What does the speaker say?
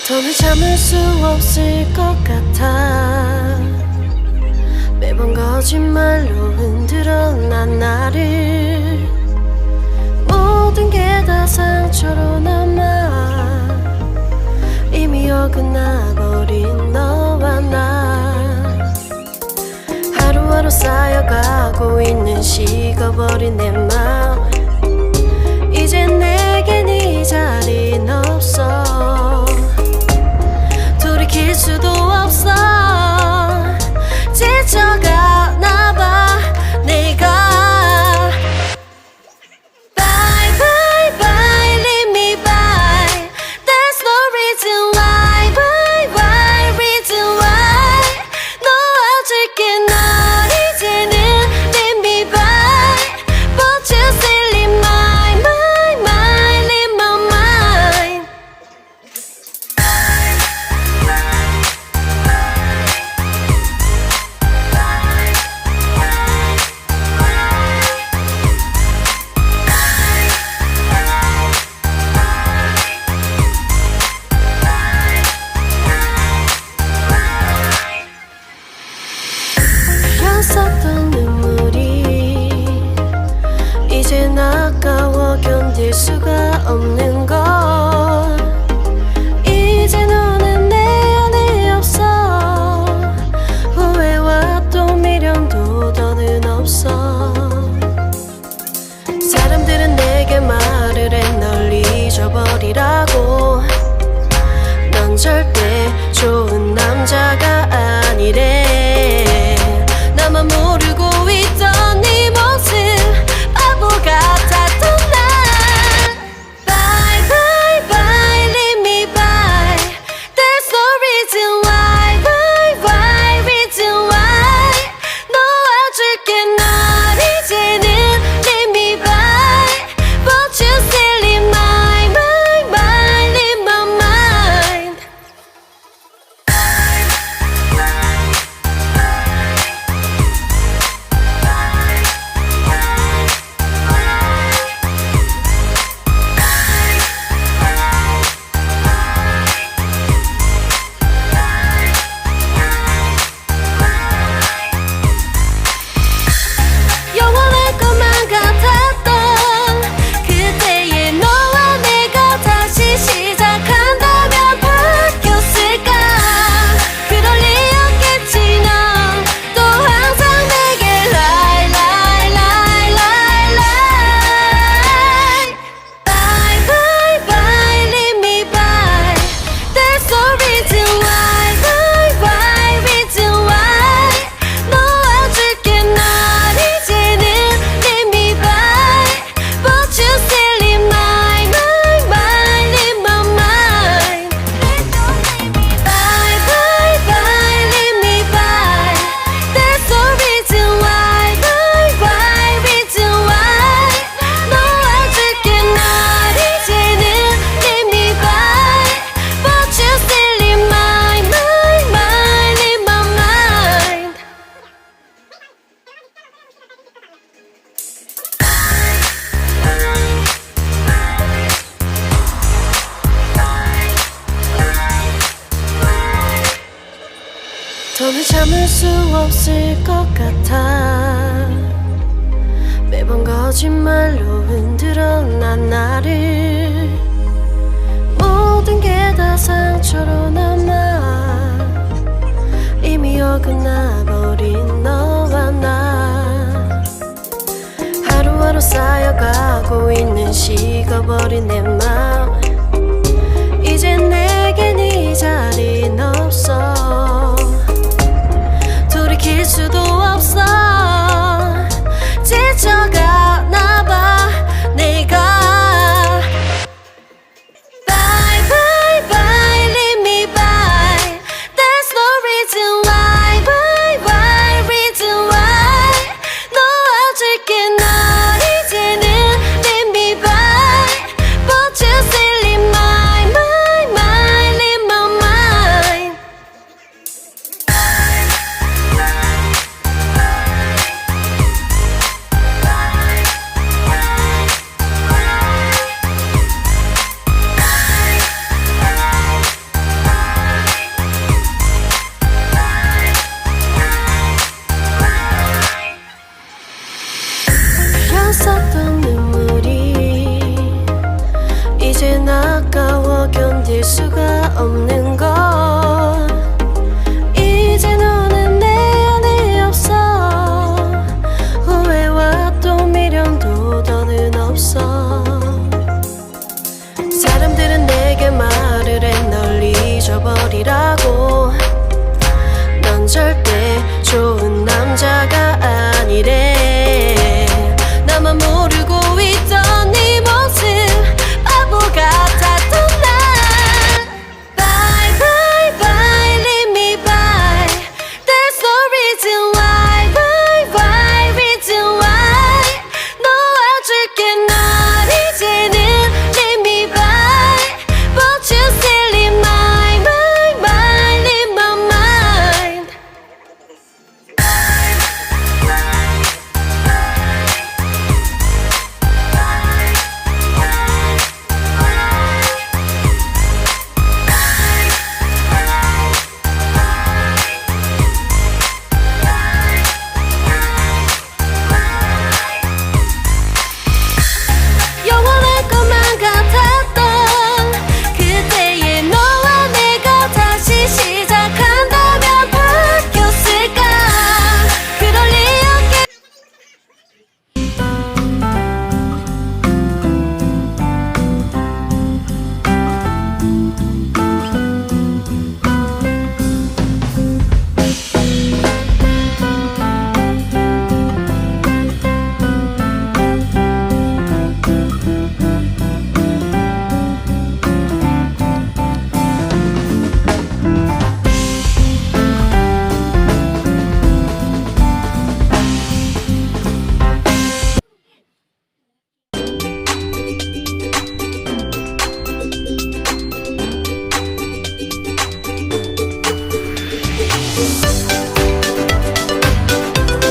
더는 참을 수 없을 것 같아. 매번 거짓말로 흔들어 난 나를. 모든 게 다 상처로 남아 이미 어긋나버린 너와 나. 하루하루 쌓여가고 있는 식어버린 내 맘. 이젠 내겐 이 자리는 없어. 돌이킬 수도 없어. 지쳐가나봐 내가. Bye bye bye leave me by. There's no reason why. Bye bye reason why. 놓아줄게 널 이제는 leave me by. But you still in my mind in my mind. 흘렸었던 눈물이 이젠 아까워 견딜 수가 없는 걸. 이제 너는 내 안에 없어. 후회와 또 미련도 더는 없어. 사람들은 내게 말을 해 널 잊어버리라고. 넌 절대 좋은 남자가 아니래. 나만 모르고 있던 네 모습 바보 같았던 난. Bye bye bye leave me by. There's no reason why. Bye bye reason why. 놓아줄게 널 이제는 leave me by. But you still in my mind in my mind. 영원할 것만 같았던 그때의 너와 내가 다시 시작한다면 바뀌었을까. 그럴 리 없겠지. 넌 또 항상 내게 lie lie lie lie lie. Bye bye bye leave me by. There's no reason why. Bye bye reason why. 놓아줄게 널 이제는 leave me by. But you still in my mind in my mind. Bye bye bye leave me by. There's no reason why. Bye bye reason why. 놓아줄게 널 이제는 leave me by. But you still in my mind in my mind. 더는 참을 수 없을 것 같아. 매번 거짓말로 흔들어 난 나를. 모든 게 다 상처로 남아 이미 어긋나버린 너와 나. 하루하루 쌓여가고 있는 식어버린 내 맘.